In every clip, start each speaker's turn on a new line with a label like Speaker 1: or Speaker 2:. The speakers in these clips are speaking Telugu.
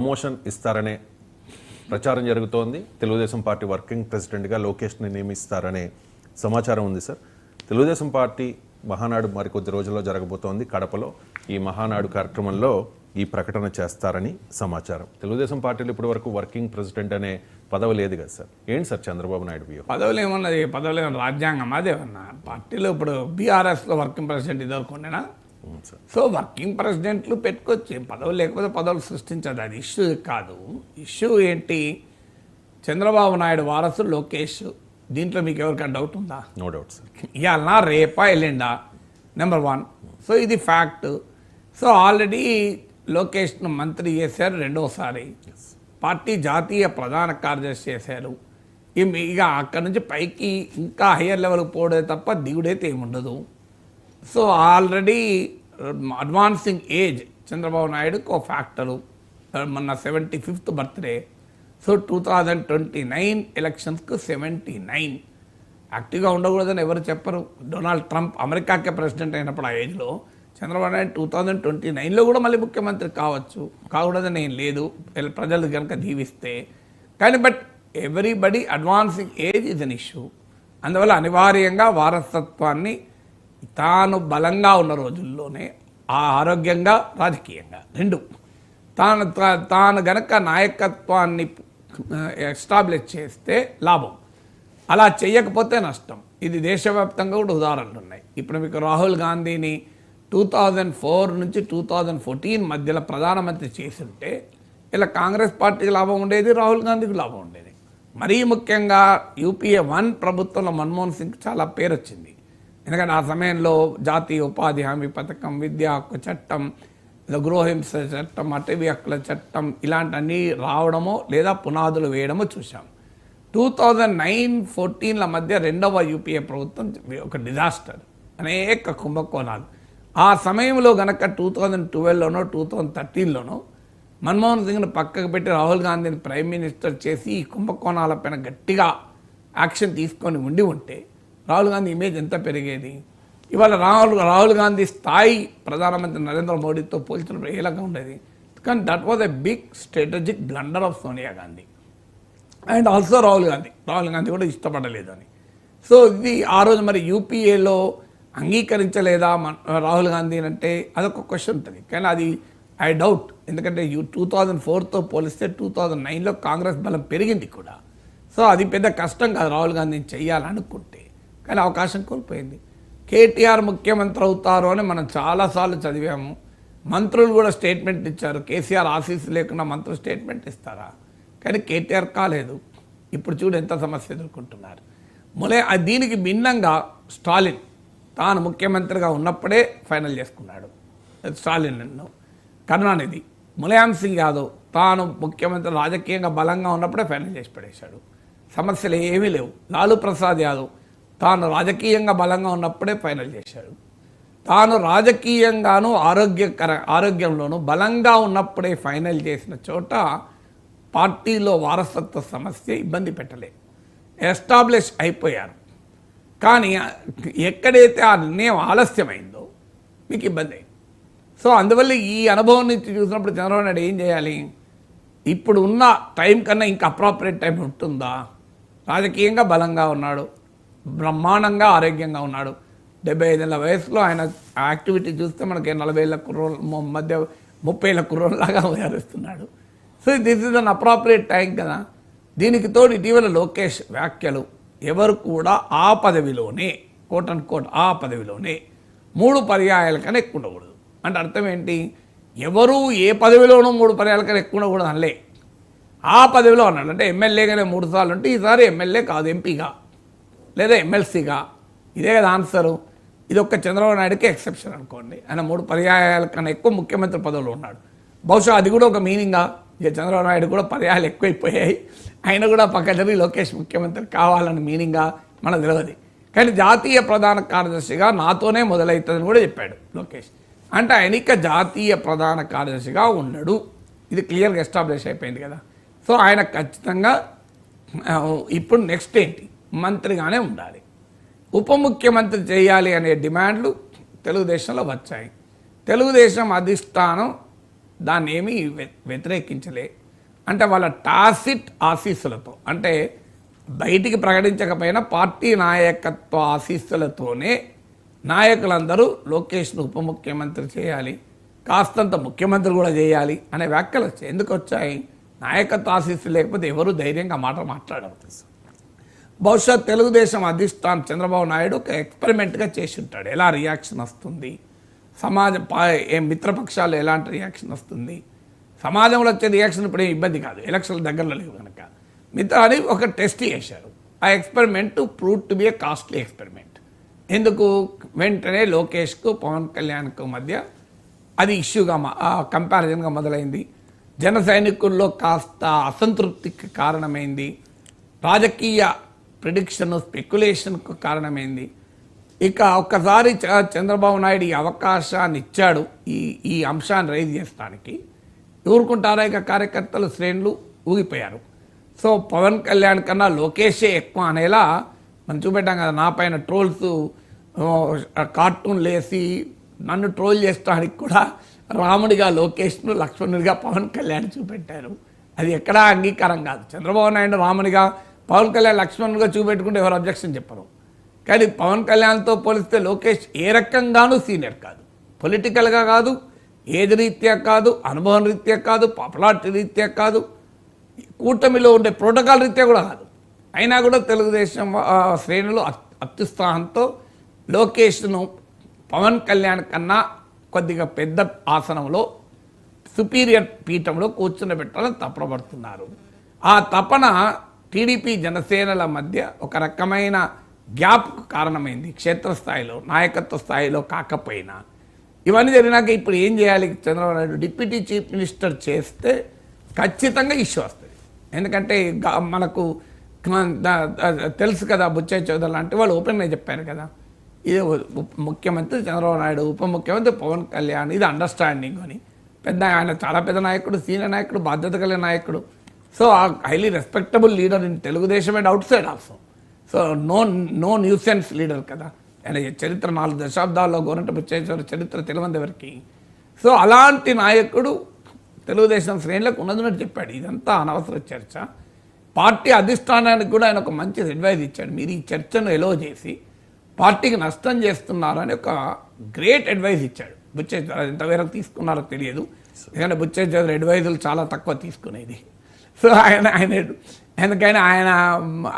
Speaker 1: ప్రమోషన్ ఇస్తారనే ప్రచారం జరుగుతోంది. తెలుగుదేశం పార్టీ వర్కింగ్ ప్రెసిడెంట్గా లోకేష్ని నియమిస్తారనే సమాచారం ఉంది సార్. తెలుగుదేశం పార్టీ మహానాడు మరికొద్ది రోజుల్లో జరగబోతోంది కడపలో. ఈ మహానాడు కార్యక్రమంలో ఈ ప్రకటన చేస్తారని సమాచారం. తెలుగుదేశం పార్టీలో ఇప్పటి వరకు వర్కింగ్ ప్రెసిడెంట్ అనే పదవి లేదు కదా సార్. ఏంటి సార్ చంద్రబాబు నాయుడు వ్యూహం?
Speaker 2: పదవులు ఏమన్నది, పదవులు ఏమన్నా రాజ్యాంగం అదేమన్నా పార్టీలో ఇప్పుడు బీఆర్ఎస్లో వర్కింగ్ ప్రెసిడెంట్ ఇదనుకోండినా. సో వర్కింగ్ ప్రెసిడెంట్లు పెట్టుకోవచ్చు, పదవులు లేకపోతే పదవులు సృష్టించదు, అది ఇష్యూ కాదు. ఇష్యూ ఏంటి, చంద్రబాబు నాయుడు వారసు లోకేష్. దీంట్లో మీకు ఎవరికైనా డౌట్ ఉందా?
Speaker 1: No doubt sir.
Speaker 2: ఇవాళ రేపా ఎల్లిండా నెంబర్ 1. సో ఇది ఫ్యాక్ట్. సో ఆల్రెడీ లోకేష్ను మంత్రి చేశారు రెండోసారి, పార్టీ జాతీయ ప్రధాన కార్యదర్శి చేశారు. ఇక అక్కడి నుంచి పైకి ఇంకా హయ్యర్ లెవెల్కి పోవడే తప్ప దిగుడైతే ఏముండదు. So already advancing age Chandrababu నాయుడుకు ఒక ఫ్యాక్టరు. మొన్న 75th బర్త్డే. సో 2029 ఎలక్షన్స్కు 79. యాక్టివ్గా ఉండకూడదని ఎవరు చెప్పరు. డొనాల్డ్ ట్రంప్ అమెరికాకే ప్రెసిడెంట్ అయినప్పుడు ఆ ఏజ్లో చంద్రబాబు నాయుడు 2029లో కూడా మళ్ళీ ముఖ్యమంత్రి కావచ్చు, కాకూడదని ఏం లేదు ప్రజలు కనుక దీవిస్తే. కానీ but everybody advancing age is an issue. అందువల్ల అనివార్యంగా వారసత్వాన్ని తాను బలంగా ఉన్న రోజుల్లోనే ఆరోగ్యంగా రాజకీయంగా రెండు తాను గనక నాయకత్వాన్ని ఎస్టాబ్లిష్ చేస్తే లాభం, అలా చేయకపోతే నష్టం. ఇది దేశవ్యాప్తంగా కూడా ఉదాహరణలు ఉన్నాయి. ఇప్పుడు మీకు రాహుల్ గాంధీని 2004 నుంచి 2014 మధ్యలో ప్రధానమంత్రి చేస్తుంటే ఇలా కాంగ్రెస్ పార్టీకి లాభం ఉండేది, రాహుల్ గాంధీకి లాభం ఉండేది. మరీ ముఖ్యంగా యూపీఏ 1 ప్రభుత్వంలో మన్మోహన్ సింగ్ చాలా పేరు వచ్చింది. ఎందుకంటే ఆ సమయంలో జాతీయ ఉపాధి హామీ పథకం, విద్యా హక్కు చట్టం, గృహహింస చట్టం, అటవీ హక్కుల చట్టం ఇలాంటివన్నీ రావడమో లేదా పునాదులు వేయడమో చూసాం. 2009-14 మధ్య రెండవ యూపీఏ ప్రభుత్వం ఒక డిజాస్టర్, అనేక కుంభకోణాలు. ఆ సమయంలో గనక 2012లోనో 2013లోనో మన్మోహన్ సింగ్ను పక్కకు పెట్టి రాహుల్ గాంధీని ప్రైమ్ మినిస్టర్ చేసి ఈ కుంభకోణాలపైన గట్టిగా యాక్షన్ తీసుకొని ఉంటే రాహుల్ గాంధీ ఇమేజ్ ఎంత పెరిగేది. ఇవాళ రాహుల్ గాంధీ స్థాయి ప్రధానమంత్రి నరేంద్ర మోడీతో పోల్చినప్పుడు ఏలాగా ఉండేది. కానీ that was a big strategic blunder of Sonia Gandhi and also Rahul Gandhi కూడా ఇష్టపడలేదని. సో ఇది ఆ రోజు మరి యూపీఏలో అంగీకరించలేదా రాహుల్ గాంధీ అంటే అదొక క్వశ్చన్ ఉంటుంది. కానీ అది ఐ డౌట్, ఎందుకంటే 2004తో పోలిస్తే 2009లో కాంగ్రెస్ బలం పెరిగింది కూడా. సో అది పెద్ద కష్టం కాదు రాహుల్ గాంధీని చెయ్యాలనుకుంటే, కానీ అవకాశం కోల్పోయింది. కేటీఆర్ ముఖ్యమంత్రి అవుతారు అని మనం చాలాసార్లు చదివాము. మంత్రులు కూడా స్టేట్మెంట్ ఇచ్చారు. కేసీఆర్ ఆశీస్సు లేకుండా మంత్రులు స్టేట్మెంట్ ఇస్తారా? కానీ కేటీఆర్ కాలేదు. ఇప్పుడు చూడు ఎంత సమస్య ఎదుర్కొంటున్నారు. దీనికి భిన్నంగా స్టాలిన్ తాను ముఖ్యమంత్రిగా ఉన్నప్పుడే ఫైనల్ చేసుకున్నాడు. స్టాలిన్, కరుణానిధి, ములాయం సింగ్ యాదవ్ తాను ముఖ్యమంత్రి రాజకీయంగా బలంగా ఉన్నప్పుడే ఫైనల్ చేసి పడేశాడు. సమస్యలు ఏమీ లేవు. లాలూ ప్రసాద్ యాదవ్ తాను రాజకీయంగా బలంగా ఉన్నప్పుడే ఫైనల్ చేశాడు. తాను రాజకీయంగాను ఆరోగ్యంలోనూ బలంగా ఉన్నప్పుడే ఫైనల్ చేసిన చోట పార్టీలో వారసత్వ సమస్య ఇబ్బంది పెట్టలే, ఎస్టాబ్లిష్ అయిపోయారు. కానీ ఎక్కడైతే ఆ నిర్ణయం ఆలస్యమైందో మీకు ఇబ్బంది అయింది. సో అందువల్ల ఈ అనుభవం నుంచి చూసినప్పుడు చంద్రబాబు నాయుడు ఏం చేయాలి? ఇప్పుడు ఉన్న టైం కన్నా ఇంకా అప్రాపరియేట్ టైం ఉంటుందా? రాజకీయంగా బలంగా ఉన్నాడు, బ్రహ్మాండంగా ఆరోగ్యంగా ఉన్నాడు. 75 ఏళ్ళ వయసులో ఆయన యాక్టివిటీ చూస్తే మనకి 40 ఏళ్ళ కుర్రోళ్ళ మధ్య 30 ఏళ్ళ కుర్రోళ్ళలాగా వ్యవహరిస్తున్నాడు. So this is an appropriate time కదా. దీనికి తోడు ఇటీవల లోకేష్ వ్యాఖ్యలు, ఎవరు కూడా ఆ పదవిలోనే కోట్ అండ్ కోట్ ఆ పదవిలోనే 3 పర్యాయాల కన్నా ఎక్కువ ఉండకూడదు. అంటే అర్థం ఏంటి? ఎవరు ఏ పదవిలోనూ 3 పర్యాయాల కన్నా ఎక్కువ ఉండకూడదు అనలే, ఆ పదవిలో అన్నాడు. అంటే ఎమ్మెల్యేగానే 3 సార్లు ఉంటే ఈసారి ఎమ్మెల్యే కాదు, ఎంపీగా లేదా ఎమ్మెల్సీగా. ఇదే కదా ఆన్సరు. ఇది ఒక్క చంద్రబాబు నాయుడుకి ఎక్సెప్షన్ అనుకోండి. ఆయన 3 పర్యాయాల కన్నా ఎక్కువ ముఖ్యమంత్రి పదవిలో ఉన్నాడు. బహుశా అది కూడా ఒక మీనింగా. ఇక చంద్రబాబు నాయుడు కూడా పర్యాయాలు ఎక్కువైపోయాయి, ఆయన కూడా పక్కన లోకేష్ ముఖ్యమంత్రి కావాలని మీనింగా మనకు తెలియదు. కానీ జాతీయ ప్రధాన కార్యదర్శిగా నాతోనే మొదలవుతుందని కూడా చెప్పాడు లోకేష్. అంటే ఆయనక జాతీయ ప్రధాన కార్యదర్శిగా ఉన్నాడు. ఇది క్లియర్గా ఎస్టాబ్లిష్ అయిపోయింది కదా. సో ఆయన ఖచ్చితంగా ఇప్పుడు నెక్స్ట్ ఏంటి, మంత్రిగానే ఉండాలి. ఉప ముఖ్యమంత్రి చేయాలి అనే డిమాండ్లు తెలుగుదేశంలో వచ్చాయి. తెలుగుదేశం అధిష్టానం దాన్ని ఏమీ వ్యతిరేకించలే. అంటే వాళ్ళ టాసిట్ ఆశీస్సులతో, అంటే బయటికి ప్రకటించకపోయినా పార్టీ నాయకత్వ ఆశీస్సులతోనే నాయకులందరూ లోకేష్ను ఉప ముఖ్యమంత్రి చేయాలి, కాస్తంత ముఖ్యమంత్రి కూడా చేయాలి అనే వ్యాఖ్యలు వచ్చాయి. ఎందుకు వచ్చాయి? నాయకత్వ ఆశీస్సులు లేకపోతే ఎవరు ధైర్యంగా మాట మాట్లాడరు. బహుశా తెలుగుదేశం అధిష్టానం చంద్రబాబు నాయుడు ఒక ఎక్స్పెరిమెంట్గా చేసి ఉంటాడు. ఎలా రియాక్షన్ వస్తుంది, మిత్రపక్షాలు ఎలాంటి రియాక్షన్ వస్తుంది, సమాజంలో వచ్చే రియాక్షన్ ఇప్పుడు ఏం ఇబ్బంది కాదు, ఎలక్షన్ల దగ్గరలో లేవు కనుక అని ఒక టెస్ట్ చేశారు. ఆ experiment prove to be A costly experiment. ఎందుకు? వెంటనే లోకేష్కు పవన్ కళ్యాణ్కు మధ్య అది ఇష్యూగా కంపారిజన్గా మొదలైంది. జన సైనికుల్లో కాస్త అసంతృప్తికి కారణమైంది, రాజకీయ ప్రిడిక్షన్ స్పెక్యులేషన్కు కారణమైంది. ఇక ఒక్కసారి చంద్రబాబు నాయుడు ఈ అవకాశాన్ని ఇచ్చాడు ఈ అంశాన్ని రైజ్ చేస్తానికి. ఊరుకుంటారా? ఇక కార్యకర్తలు శ్రేణులు ఊగిపోయారు. సో పవన్ కళ్యాణ్ కన్నా లోకేషే ఎక్కువ అనేలా మనం చూపెట్టాం కదా. నా పైన ట్రోల్స్ కార్టూన్లు వేసి నన్ను ట్రోల్ చేసడానికి కూడా రాముడిగా లోకేష్ను, లక్ష్మణుడిగా పవన్ కళ్యాణ్ చూపెట్టారు. అది ఎక్కడా అంగీకారం కాదు. చంద్రబాబు నాయుడు రాముడిగా, పవన్ కళ్యాణ్ లక్ష్మణుడిగా చూపెట్టుకుంటే ఎవరు అబ్జెక్షన్ చెప్పరు. కానీ పవన్ కళ్యాణ్తో పోలిస్తే లోకేష్ ఏ రకంగానూ సీనియర్ కాదు. పొలిటికల్గా కాదు, ఏజ్ రీత్యా కాదు, అనుభవం రీత్యా కాదు, పాపులారిటీ రీత్యా కాదు, కూటమిలో ఉండే ప్రోటోకాల్ రీత్యా కూడా కాదు. అయినా కూడా తెలుగుదేశం శ్రేణులు అత్యుత్సాహంతో లోకేష్ను పవన్ కళ్యాణ్ కన్నా కొద్దిగా పెద్ద ఆసనంలో, సుపీరియర్ పీఠంలో కూర్చుండబెట్టాలని తపనపడుతున్నారు. ఆ తపన టీడీపీ జనసేనల మధ్య ఒక రకమైన గ్యాప్కు కారణమైంది. క్షేత్రస్థాయిలో, నాయకత్వ స్థాయిలో కాకపోయినా ఇవన్నీ జరిగినాక ఇప్పుడు ఏం చేయాలి? Chandrababu Naidu deputy chief minister చేస్తే ఖచ్చితంగా ఇష్యూ వస్తుంది. ఎందుకంటే మనకు తెలుసు కదా, బుచ్చయ్య చౌదరి లాంటి వాళ్ళు ఓపెన్గా చెప్పారు కదా, ఇది ముఖ్యమంత్రి చంద్రబాబు నాయుడు, ఉప ముఖ్యమంత్రి పవన్ కళ్యాణ్, ఇది అండర్స్టాండింగ్ అని. ఆయన చాలా పెద్ద నాయకుడు, సీనియర్ నాయకుడు, బాధ్యత కలిగిన నాయకుడు. So highly respectable leader in Telugu Desam and outside also. So no nuisance leader కదా. ఆయన చరిత్ర 4 దశాబ్దాల్లో గోరంట బుచ్చయ్య చౌదరి చరిత్ర తెలియదు ఎవరికి. సో అలాంటి నాయకుడు తెలుగుదేశం శ్రేణులకు ఉన్నదిన్నట్టు చెప్పాడు. ఇదంతా అనవసర చర్చ. పార్టీ అధిష్టానానికి కూడా ఆయన ఒక మంచి అడ్వైజ్ ఇచ్చాడు. మీరు ఈ చర్చను ఎలో చేసి పార్టీకి నష్టం చేస్తున్నారని ఒక గ్రేట్ అడ్వైజ్ ఇచ్చాడు బుచ్చయ్య చౌదరి. ఎంతవరకు తీసుకున్నారో తెలియదు, ఎందుకంటే బుచ్చయ్య చౌదరి అడ్వైజులు చాలా తక్కువ తీసుకునేది. సో ఎందుకైనా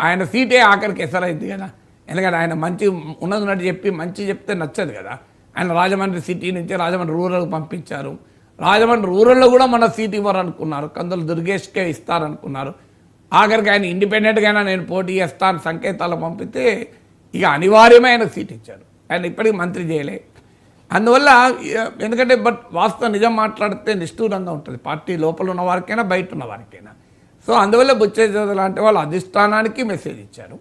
Speaker 2: ఆయన సీటే ఆఖరికి ఎసరైంది కదా. ఎందుకంటే ఆయన మంచి ఉన్నట్టు చెప్పి మంచి చెప్తే నచ్చదు కదా. ఆయన రాజమండ్రి సిటీ నుంచి రాజమండ్రి రూరల్కి పంపించారు. రాజమండ్రి రూరల్లో కూడా మన సీట్ ఇవ్వరనుకున్నారు, కందులు దుర్గేష్కే ఇస్తారనుకున్నారు. ఆఖరికి ఆయన ఇండిపెండెంట్గా నేను పోటీ చేస్తాను సంకేతాలు పంపితే ఇక అనివార్యమైన సీట్ ఇచ్చారు. ఆయన ఇప్పటికీ మంత్రి చేయలే. అందువల్ల ఎందుకంటే వాస్తవం నిజం మాట్లాడితే నిష్ఠూరంగా ఉంటుంది, పార్టీ లోపల ఉన్న వారికైనా బయట ఉన్న వారికైనా. సో అందువల్ల బుచ్చయ్య చౌదరి లాంటి వాళ్ళు అధిష్టానానికి మెసేజ్ ఇచ్చారు,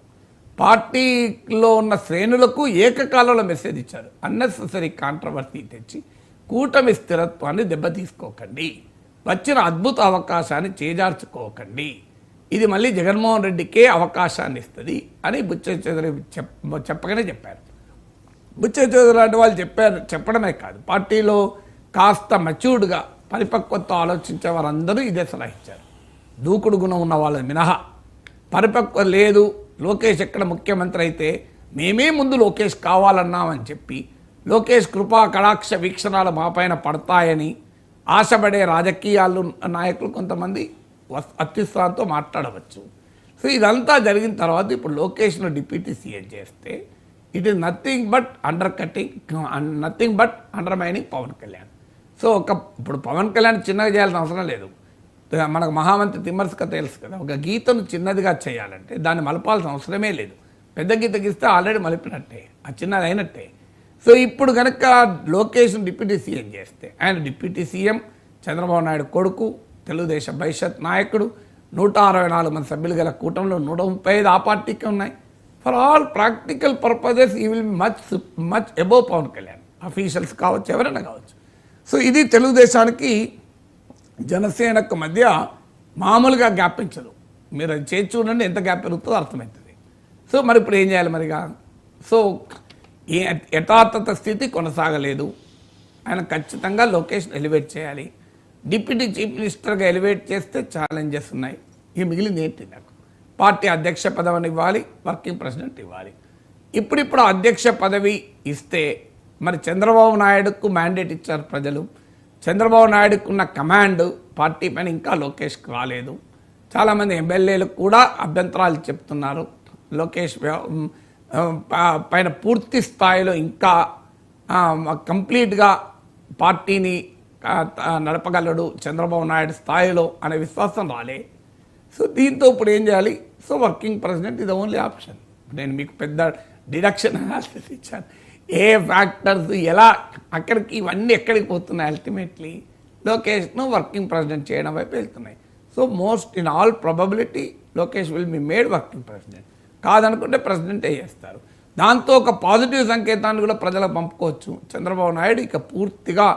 Speaker 2: పార్టీలో ఉన్న శ్రేణులకు ఏకకాలంలో మెసేజ్ ఇచ్చారు. అన్నెసెసరీ కాంట్రవర్సీ తెచ్చి కూటమి స్థిరత్వాన్ని దెబ్బతీసుకోకండి, వచ్చిన అద్భుత అవకాశాన్ని చేజార్చుకోకండి, ఇది మళ్ళీ జగన్మోహన్ రెడ్డికే అవకాశాన్ని ఇస్తుంది అని బుచ్చయ్య చౌదరి చెప్పగానే చెప్పారు. బుచ్చయ్య చౌదరి లాంటి వాళ్ళు చెప్పడమే కాదు, పార్టీలో కాస్త మెచ్యూర్డ్గా పరిపక్వత ఆలోచించే వారందరూ ఇదే సలహా ఇచ్చారు. దూకుడు గుణం ఉన్న వాళ్ళని మినహా పరిపక్వ లేదు, లోకేష్ ఎక్కడ ముఖ్యమంత్రి అయితే మేమే ముందు లోకేష్ కావాలన్నామని చెప్పి లోకేష్ కృపా కటాక్ష వీక్షణాలు మా పైన పడతాయని ఆశపడే రాజకీయాలు నాయకులు కొంతమంది అత్యుత్సాహంతో మాట్లాడవచ్చు. సో ఇదంతా జరిగిన తర్వాత ఇప్పుడు లోకేష్ను డిప్యూటీ సీఎం చేస్తే it is nothing but undercutting, nothing but undermining Pawan Kalyan. So ఇప్పుడు పవన్ కళ్యాణ్ చిన్నగా చేయాల్సిన అవసరం లేదు. మనకు మహామంత్రి తిమ్మర్స్క తెలుసు కదా, ఒక గీతను చిన్నదిగా చేయాలంటే దాన్ని మలపాల్సిన అవసరమే లేదు. పెద్ద గీత గీస్తే ఆల్రెడీ మలిపినట్టే, ఆ చిన్నది అయినట్టే. సో ఇప్పుడు కనుక లోకేష్ను డిప్యూటీ సీఎం చేస్తే ఆయన డిప్యూటీ సీఎం, చంద్రబాబు నాయుడు కొడుకు, తెలుగుదేశం భవిష్యత్ నాయకుడు, 164 మంది సభ్యులు గల కూటమిలో 135 ఆ పార్టీకి ఉన్నాయి. For all practical purposes he will much above Pawan Kalyan. Officials కావచ్చు, ఎవరైనా కావచ్చు. సో ఇది తెలుగుదేశానికి జనసేనకు మధ్య మామూలుగా గ్యాప్ పెంచదు. మీరు అది చేసి చూడండి, ఎంత గ్యాప్ పెరుగుతుందో అర్థమవుతుంది. సో మరి ఇప్పుడు ఏం చేయాలి మరిగా? సో యథార్థత స్థితి కొనసాగలేదు. ఆయన ఖచ్చితంగా లోకేష్ ఎలివేట్ చేయాలి. డిప్యూటీ చీఫ్ మినిస్టర్గా ఎలివేట్ చేస్తే ఛాలెంజెస్ ఉన్నాయి. ఇక మిగిలింది ఏంటి? నాకు పార్టీ అధ్యక్ష పదవిని ఇవ్వాలి, వర్కింగ్ ప్రెసిడెంట్ ఇవ్వాలి. ఇప్పుడిప్పుడు అధ్యక్ష పదవి ఇస్తే మరి చంద్రబాబు నాయుడుకు మ్యాండేట్ ఇచ్చారు ప్రజలు. చంద్రబాబు నాయుడుకు ఉన్న కమాండ్ పార్టీ పైన ఇంకా లోకేష్కి రాలేదు. చాలామంది ఎమ్మెల్యేలు కూడా అభ్యంతరాలు చెప్తున్నారు. లోకేష్ పైన పూర్తి స్థాయిలో ఇంకా కంప్లీట్గా పార్టీని నడపగలడు చంద్రబాబు నాయుడు స్థాయిలో అనే విశ్వాసం రాలే. సో దీంతో ఇప్పుడు ఏం చేయాలి? సో వర్కింగ్ ప్రెసిడెంట్ ఇది ఓన్లీ ఆప్షన్. నేను మీకు పెద్ద డిడక్షన్ అనాలిసిస్ ఇచ్చాను. ఏ ఫ్యాక్టర్స్ ఎలా అక్కడికి ఇవన్నీ ఎక్కడికి పోతున్నాయి? అల్టిమేట్లీ లోకేష్ను వర్కింగ్ ప్రెసిడెంట్ చేయడం వైపు వెళ్తున్నాయి. So most in all probability Lokesh will be made working president. కాదనుకుంటే ప్రెసిడెంటే చేస్తారు. దాంతో ఒక పాజిటివ్ సంకేతాన్ని కూడా ప్రజలకు పంపుకోవచ్చు. చంద్రబాబు నాయుడు ఇక పూర్తిగా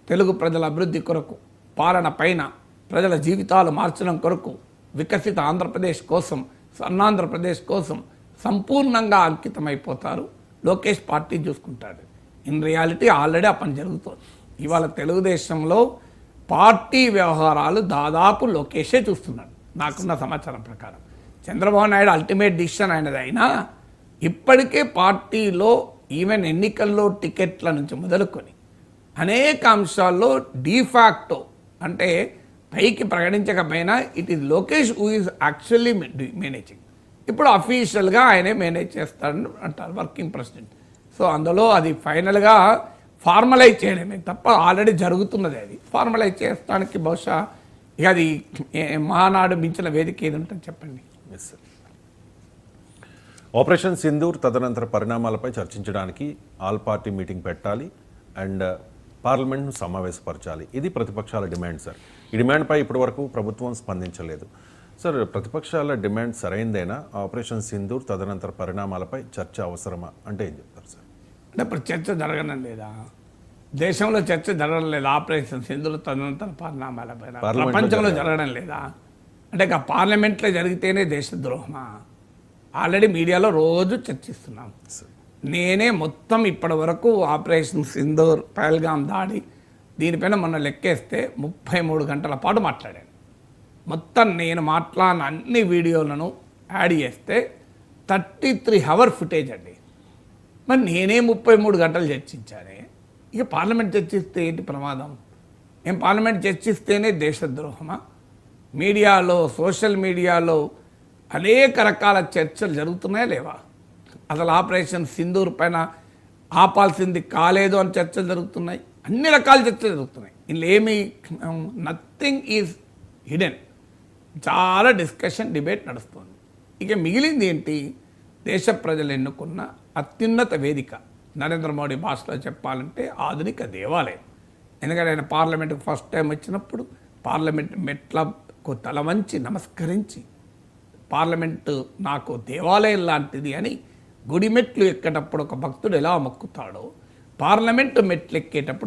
Speaker 2: తెలుగు ప్రజల అభివృద్ధి కొరకు, పాలన పైన, ప్రజల జీవితాలు మార్చడం కొరకు, వికసిత ఆంధ్రప్రదేశ్ కోసం, స్వర్ణాంధ్రప్రదేశ్ కోసం సంపూర్ణంగా అంకితమైపోతారు. లోకేష్ పార్టీ చూసుకుంటాడు. ఇన్ రియాలిటీ ఆల్రెడీ ఆ పని జరుగుతుంది. ఇవాళ తెలుగుదేశంలో పార్టీ వ్యవహారాలు దాదాపు లోకేషే చూస్తున్నాడు నాకున్న సమాచారం ప్రకారం. చంద్రబాబు నాయుడు అల్టిమేట్ డిసిషన్ అయినది అయినా ఇప్పటికే పార్టీలో ఈవెన్ ఎన్నికల్లో టికెట్ల నుంచి మొదలుకొని అనేక అంశాల్లో డీఫాక్టో అంటే పైకి ప్రకటించకపోయినా it is Lokesh who is actually managing. ఇప్పుడు అఫీషియల్గా ఆయనే మేనేజ్ చేస్తాడని అంటారు వర్కింగ్ ప్రెసిడెంట్. సో అందులో అది ఫైనల్గా ఫార్మలైజ్ చేయడమే తప్ప ఆల్రెడీ జరుగుతున్నది. అది ఫార్మలైజ్ చేయడానికి బహుశా ఇక అది మహానాడు మించిన వేదిక ఏది ఉంటుంది చెప్పండి.
Speaker 1: Yes sir. ఆపరేషన్ సింధూర్ తదనంతర పరిణామాలపై చర్చించడానికి ఆల్ పార్టీ మీటింగ్ పెట్టాలి అండ్ పార్లమెంట్ను సమావేశపరచాలి. ఇది ప్రతిపక్షాల డిమాండ్ సార్. ఈ డిమాండ్పై ఇప్పటివరకు ప్రభుత్వం స్పందించలేదు. సార్, ప్రతిపక్షాల డిమాండ్ సరైందేనా? ఆపరేషన్ సింధూర్ తదనంతర పరిణామాలపై చర్చ అవసరమా అంటే ఏం చెప్తారు సార్?
Speaker 2: అంటే ఇప్పుడు చర్చ జరగడం లేదా? దేశంలో చర్చ జరగడం లేదా? ఆపరేషన్ సింధూర్ తదనంతర పరిణామాలపైన ప్రపంచంలో జరగడం లేదా? అంటే ఇక పార్లమెంట్లో జరిగితేనే దేశద్రోహమా? ఆల్రెడీ మీడియాలో రోజు చర్చిస్తున్నాం. నేనే మొత్తం ఇప్పటి వరకు ఆపరేషన్ సింధూర్, పహల్గాం దాడి దీనిపైన మొన్న లెక్కేస్తే 33 గంటల పాటు మాట్లాడాను. మొత్తం నేను మాట్లాడిన అన్ని వీడియోలను యాడ్ చేస్తే 33 అవర్ ఫుటేజ్ అండి. మరి నేనే 33 గంటలు చర్చించానే. ఇక పార్లమెంట్ చర్చిస్తే ఏంటి ప్రమాదం? పార్లమెంట్ చర్చిస్తేనే దేశద్రోహమా? మీడియాలో, సోషల్ మీడియాలో అనేక రకాల చర్చలు జరుగుతున్నాయా లేవా? అసలు ఆపరేషన్ సింధూర్ పైన ఆపాల్సింది కాలేదు అని చర్చలు జరుగుతున్నాయి. అన్ని రకాల చర్చలు జరుగుతున్నాయి. ఇందులో ఏమి నథింగ్ ఈజ్ హిడెన్. చాలా డిస్కషన్, డిబేట్ నడుస్తుంది. ఇక మిగిలింది ఏంటి? దేశ ప్రజలు ఎన్నుకున్న అత్యున్నత వేదిక, నరేంద్ర మోడీ భాషలో చెప్పాలంటే ఆధునిక దేవాలయం. ఎందుకంటే ఆయన పార్లమెంట్కి ఫస్ట్ టైం వచ్చినప్పుడు పార్లమెంట్ మెట్లకు తల వంచి నమస్కరించి పార్లమెంటు నాకు దేవాలయం లాంటిది అని గుడి మెట్లు ఎక్కేటప్పుడు ఒక భక్తుడు ఎలా మొక్కుతాడో పార్లమెంటు మెట్లు ఎక్కేటప్పుడు